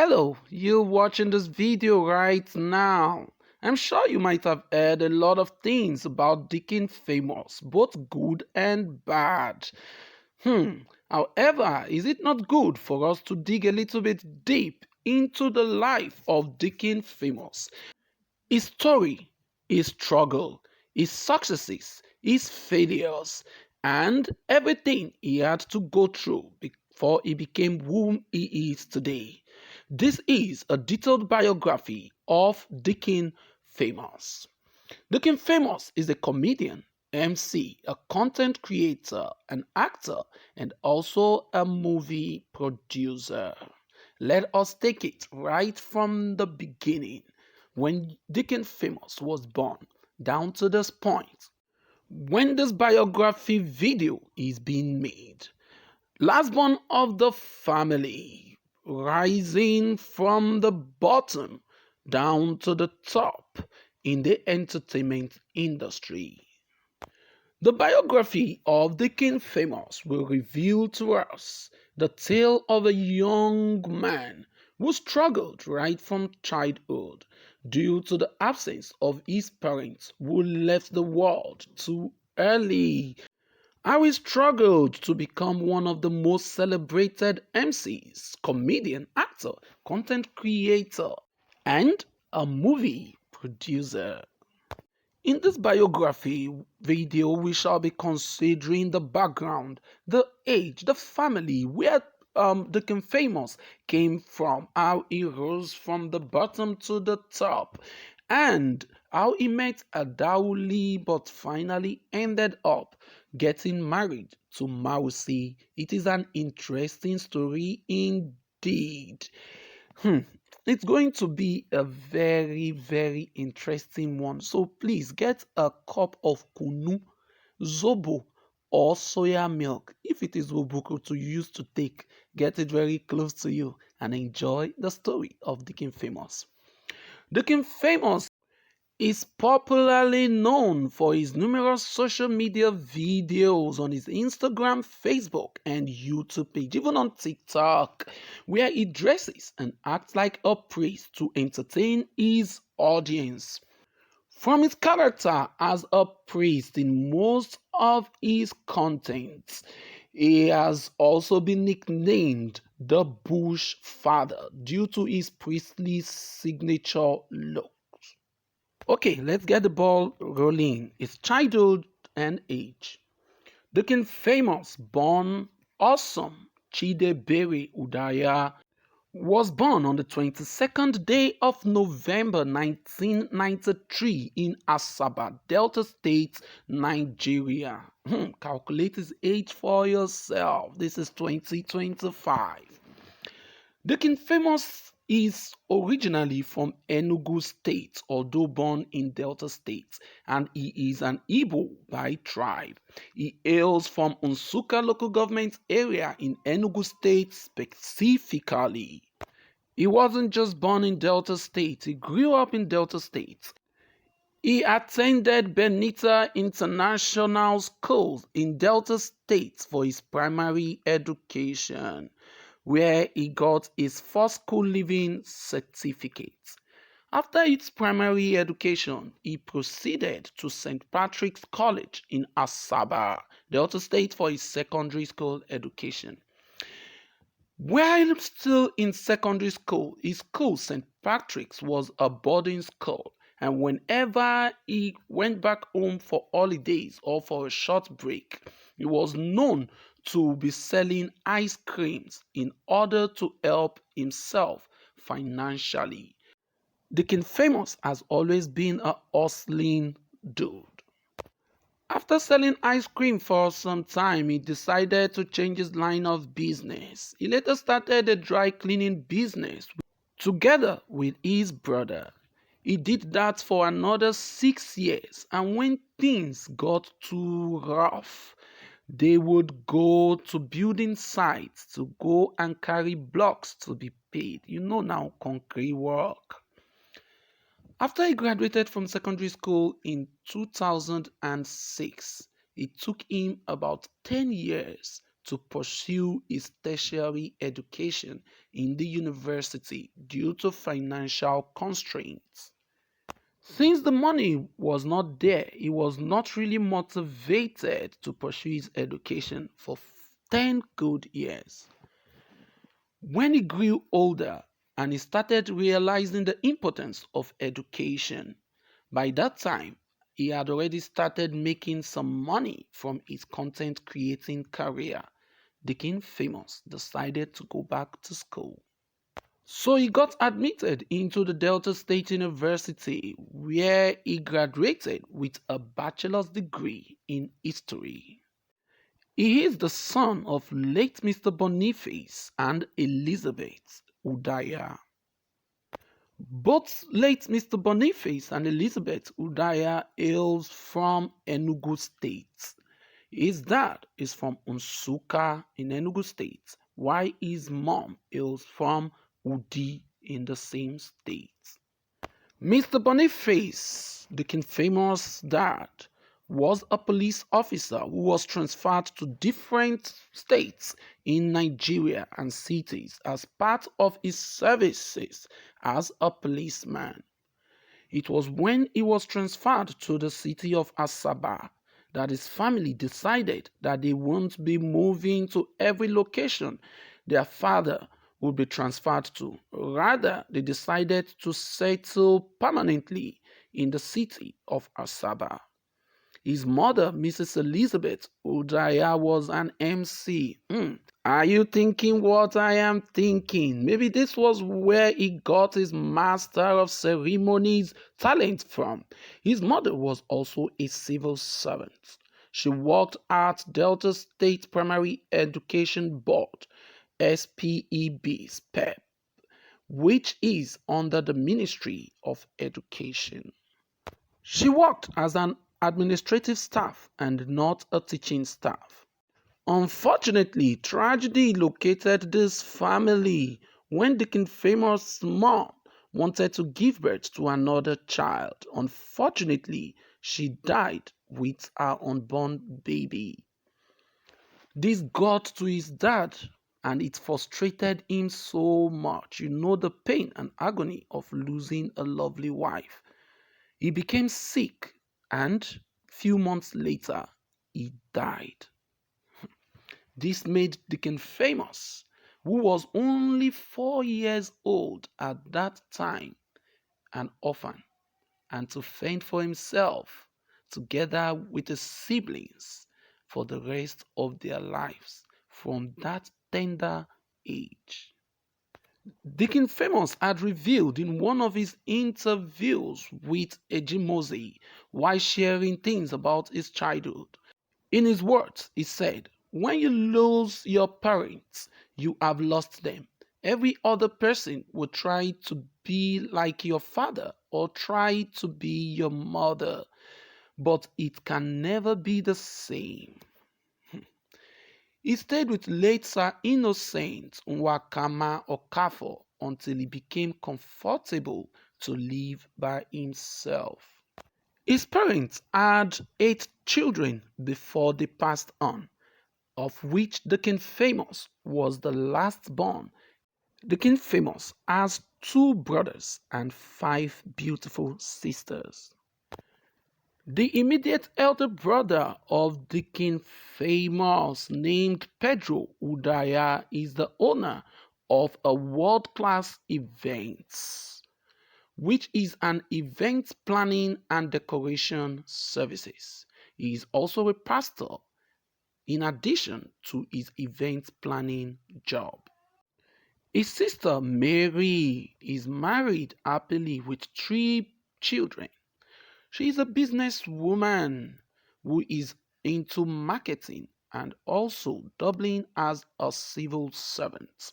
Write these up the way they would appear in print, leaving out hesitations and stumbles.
Hello, you're watching this video right now. I'm sure you might have heard a lot of things about Deacon Famous, both good and bad. Hmm, However, is it not good for us to dig a little bit deep into the life of Deacon Famous? His story, his struggle, his successes, his failures, and everything he had to go through before he became whom he is today. This is a detailed biography of Deacon Famous. Deacon Famous is a comedian, MC, a content creator, an actor, and also a movie producer. Let us take it right from the beginning when Deacon Famous was born down to this point when this biography video is being made. Last born of the family, rising from the bottom down to the top in the entertainment industry. The biography of the King Famous will reveal to us the tale of a young man who struggled right from childhood due to the absence of his parents who left the world too early. How he struggled to become one of the most celebrated MCs, comedian, actor, content creator, and a movie producer. In this biography video, we shall be considering the background, the age, the family, where the King Famous came from, how he rose from the bottom to the top, and how he met Ada Uli but finally ended up getting married to Mawusi. It is an interesting story indeed. Hmm. It's going to be a very, very interesting one. So please get a cup of kunu, zobo, or soya milk. If it is wobuku to use to take, get it very close to you and enjoy the story of Deacon Famous. Deacon Famous is popularly known for his numerous social media videos on his Instagram, Facebook, and YouTube page, even on TikTok, where he dresses and acts like a priest to entertain his audience. From his character as a priest in most of his contents, he has also been nicknamed the Bush Father due to his priestly signature look. Okay, let's get the ball rolling. It's childhood and age. The King Famous, born Awesome Chidebere Udaya, was born on the 22nd day of November 1993 in Asaba, Delta State, Nigeria. Calculate his age for yourself. This is 2025. The King Famous is originally from Enugu State, although born in Delta State, and he is an Igbo by tribe. He hails from Nsukka local government area in Enugu State specifically. He wasn't just born in Delta State, he grew up in Delta State. He attended Benita International School in Delta State for his primary education, where he got his first school leaving certificate. After his primary education, he proceeded to St. Patrick's College in Asaba, Delta State for his secondary school education. While still in secondary school, his school, St. Patrick's, was a boarding school, and whenever he went back home for holidays or for a short break, he was known to be selling ice creams in order to help himself financially. The King Famous has always been a hustling dude. After selling ice cream for some time, he decided to change his line of business. He later started a dry cleaning business together with his brother. He did that for another 6 years, and when things got too rough, they would go to building sites to go and carry blocks to be paid. You know now, concrete work. After he graduated from secondary school in 2006, it took him about 10 years to pursue his tertiary education in the university due to financial constraints. Since the money was not there, he was not really motivated to pursue his education for 10 good years. When he grew older and he started realizing the importance of education, by that time he had already started making some money from his content creating career. Deacon Famous decided to go back to school. So he got admitted into the Delta State University where he graduated with a bachelor's degree in history. He is the son of late Mr. Boniface and Elizabeth Udaya. Both late Mr. Boniface and Elizabeth Udaya hails from Enugu State. His dad is from Nsukka in Enugu State, while his mom hails from Udi in the same state. Mr. Boniface, Deacon Famous' dad, was a police officer who was transferred to different states in Nigeria and cities as part of his services as a policeman. It was when he was transferred to the city of Asaba that his family decided that they won't be moving to every location their father would be transferred to. Rather, they decided to settle permanently in the city of Asaba. His mother, Mrs. Elizabeth Udaya, was an MC. Are you thinking what I am thinking? Maybe this was where he got his Master of Ceremonies talent from. His mother was also a civil servant. She worked at Delta State Primary Education Board, SPEB, which is under the Ministry of Education. She worked as an administrative staff and not a teaching staff. Unfortunately, tragedy located this family when Deacon Famous' mom wanted to give birth to another child. Unfortunately, she died with her unborn baby. This got to his dad and it frustrated him so much. You know the pain and agony of losing a lovely wife. He became sick and few months later he died. This made Deacon Famous, who was only 4 years old at that time, an orphan, and to fend for himself together with his siblings for the rest of their lives from that tender age. Deacon Famous had revealed in one of his interviews with Ejimoze while sharing things about his childhood. In his words, he said, when you lose your parents, you have lost them. Every other person will try to be like your father or try to be your mother, but it can never be the same. He stayed with late Sir Innocent Nwakama Okafor until he became comfortable to live by himself. His parents had 8 children before they passed on, of which Deacon Famous was the last born. Deacon Famous has 2 brothers and 5 beautiful sisters. The immediate elder brother of Deacon Famous, named Pedro Udaya, is the owner of a world-class events, which is an event planning and decoration services. He is also a pastor in addition to his event planning job. His sister Mary is married happily with 3 children. She is a businesswoman who is into marketing and also doubling as a civil servant.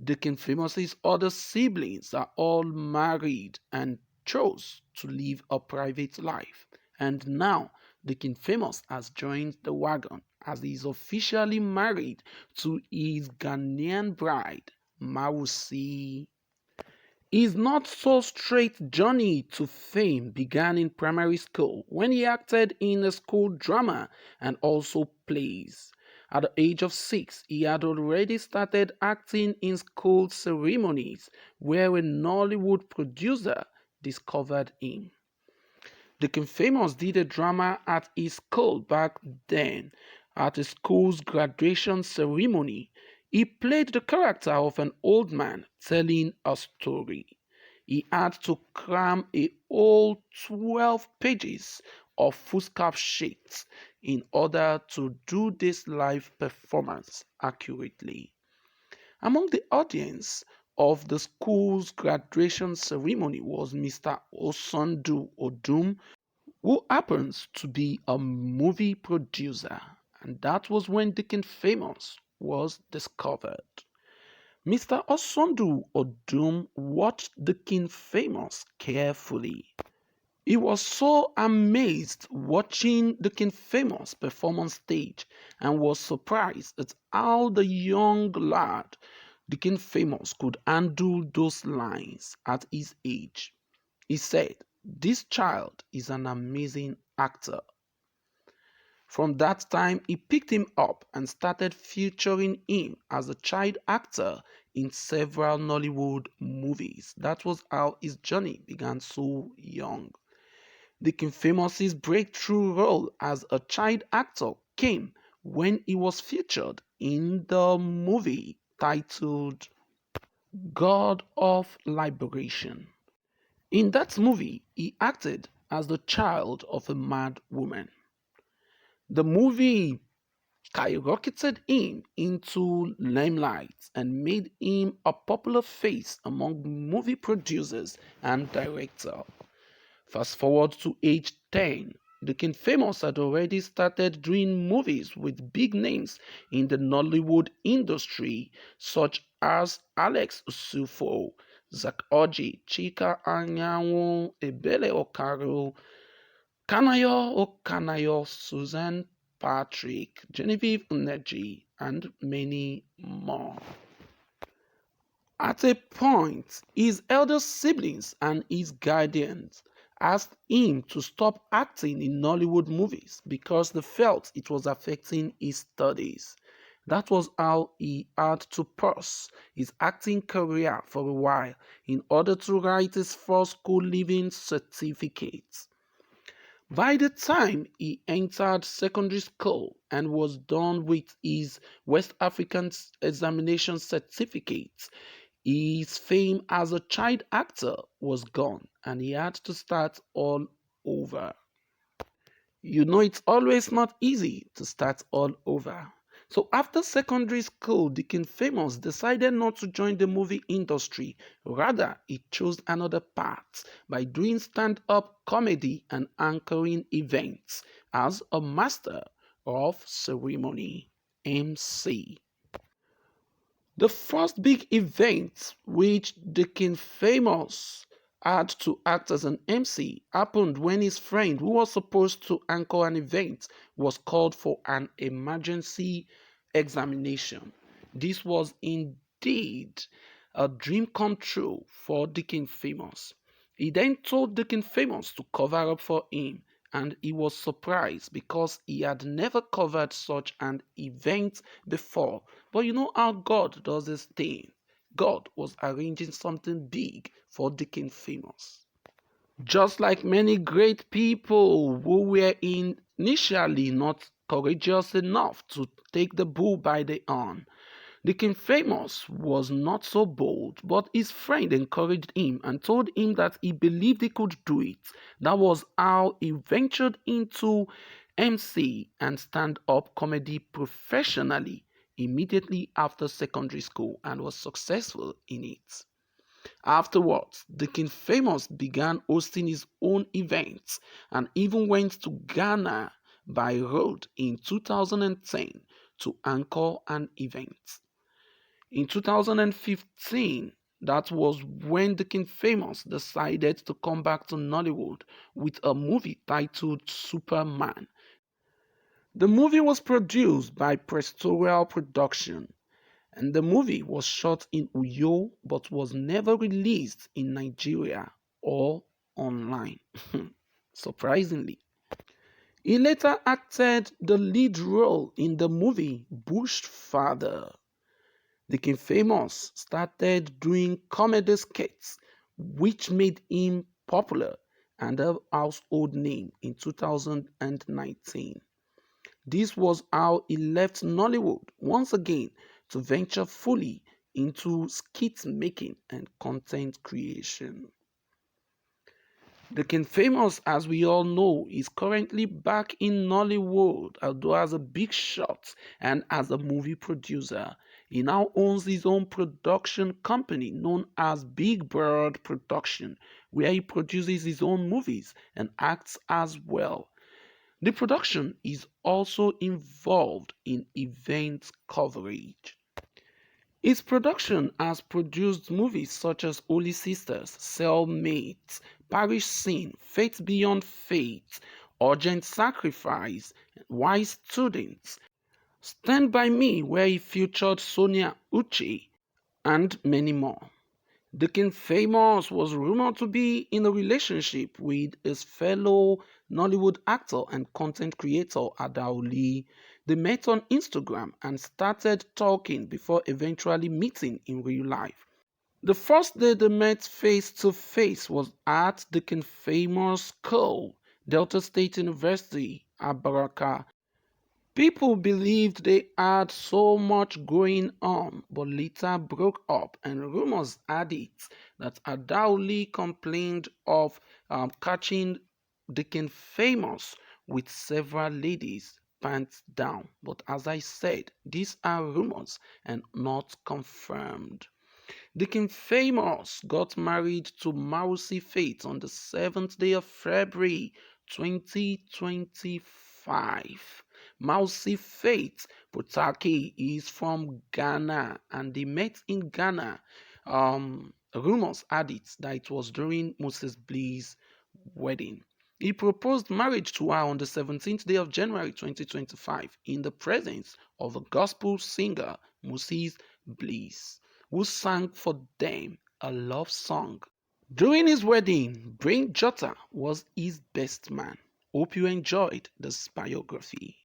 Deacon Famous's other siblings are all married and chose to live a private life. And now Deacon Famous has joined the wagon as he is officially married to his Ghanaian bride, Mawusi. His not so straight journey to fame began in primary school when he acted in a school drama and also plays. At the age of 6, he had already started acting in school ceremonies where a Nollywood producer discovered him. Deacon Famous did a drama at his school back then. At his school's graduation ceremony, he played the character of an old man telling a story. He had to cram a whole 12 pages of foolscap sheets in order to do this live performance accurately. Among the audience of the school's graduation ceremony was Mr. Osundu Odum, who happens to be a movie producer, and that was when Deacon Famous was discovered. Mr. Osundu Odum watched Deacon Famous carefully. He was so amazed watching Deacon Famous perform on stage and was surprised at how the young lad Deacon Famous could handle those lines at his age. He said, "This child is an amazing actor." From that time, he picked him up and started featuring him as a child actor in several Nollywood movies. That was how his journey began so young. Deacon Famous's breakthrough role as a child actor came when he was featured in the movie titled God of Liberation. In that movie, he acted as the child of a mad woman. The movie skyrocketed him into limelight and made him a popular face among movie producers and directors. Fast forward to age 10, the King Famous had already started doing movies with big names in the Nollywood industry, such as Alex Usufo, Zach Oji, Chika Anyanwu, Ebele Okaro, Kanayo, Susan Patrick, Genevieve Uneji, and many more. At a point, his elder siblings and his guardians asked him to stop acting in Nollywood movies because they felt it was affecting his studies. That was how he had to pause his acting career for a while in order to write his first school leaving certificate. By the time he entered secondary school and was done with his West African examination certificate, his fame as a child actor was gone and he had to start all over. You know, it's always not easy to start all over. So after secondary school, Deacon Famous decided not to join the movie industry. Rather, he chose another path by doing stand-up comedy and anchoring events as a master of ceremony, MC. The first big event which Deacon Famous had to act as an MC happened when his friend, who was supposed to anchor an event, was called for an emergency examination. This was indeed a dream come true for Deacon Famous. He then told Deacon Famous to cover up for him, and he was surprised because he had never covered such an event before. But you know how God does this thing. God was arranging something big for Deacon Famous. Just like many great people who were initially not courageous enough to take the bull by the horn, the King Famous was not so bold, but his friend encouraged him and told him that he believed he could do it. That was how he ventured into MC and stand-up comedy professionally immediately after secondary school and was successful in it. Afterwards, the King Famous began hosting his own events and even went to Ghana by road in 2010 to anchor an event. In 2015, that was when the King Famous decided to come back to Nollywood with a movie titled Superman. The movie was produced by Prestorial Production, and the movie was shot in Uyo but was never released in Nigeria or online. Surprisingly. He later acted the lead role in the movie Bush Father. Deacon Famous started doing comedy skits, which made him popular and a household name in 2019. This was how he left Nollywood once again to venture fully into skit making and content creation. Deacon Famous, as we all know, is currently back in Nollywood, although as a big shot and as a movie producer. He now owns his own production company known as Big Bird Production, where he produces his own movies and acts as well. The production is also involved in event coverage. His production has produced movies such as Holy Sisters, Cellmates, Parish Scene, Faith Beyond Faith, Urgent Sacrifice, Wise Students, Stand By Me, where he featured Sonia Uche, and many more. Deacon Famous was rumored to be in a relationship with his fellow Nollywood actor and content creator Ada Uli. They met on Instagram and started talking before eventually meeting in real life. The first day they met face to face was at Deacon Famous School, Delta State University, Abaraka. People believed they had so much going on, but later broke up, and rumors had it that Ada Uli complained of catching Deacon Famous with several ladies pants down. But as I said, these are rumors and not confirmed. Dickon Famous got married to Mawusi Faith on the 7th day of February 2025. Mawusi Faith Potaki is from Ghana and they met in Ghana. Rumors had it that it was during Moses Bliss' wedding. He proposed marriage to her on the 17th day of January 2025 in the presence of a gospel singer, Moses Bliss, who sang for them a love song. During his wedding, Brain Jotta was his best man. Hope you enjoyed this biography.